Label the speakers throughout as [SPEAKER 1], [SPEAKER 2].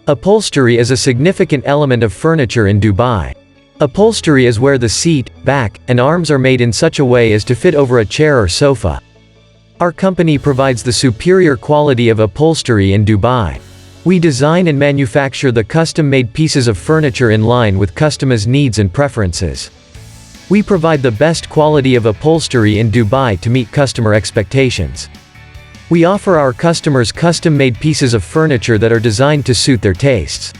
[SPEAKER 1] Upholstery is a significant element of furniture in Dubai. Upholstery is where the seat, back, and arms are made in such a way as to fit over a chair or sofa. Our company provides the superior quality of upholstery in Dubai. We design and manufacture the custom-made pieces of furniture in line with customers' needs and preferences. We provide the best quality of upholstery in Dubai to meet customer expectations. We offer our customers custom-made pieces of furniture that are designed to suit their tastes.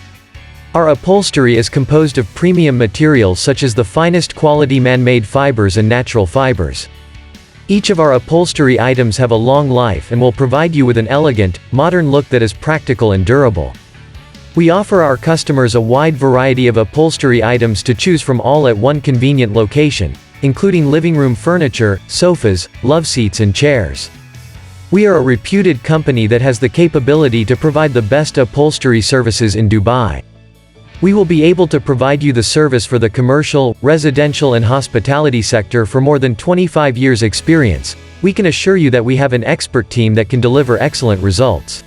[SPEAKER 1] Our upholstery is composed of premium materials such as the finest quality man-made fibers and natural fibers. Each of our upholstery items have a long life and will provide you with an elegant, modern look that is practical and durable. We offer our customers a wide variety of upholstery items to choose from, all at one convenient location, including living room furniture, sofas, love seats and chairs. We are a reputed company that has the capability to provide the best upholstery services in Dubai. We will be able to provide you the service for the commercial, residential and hospitality sector for more than 25 years experience. We can assure you that we have an expert team that can deliver excellent results.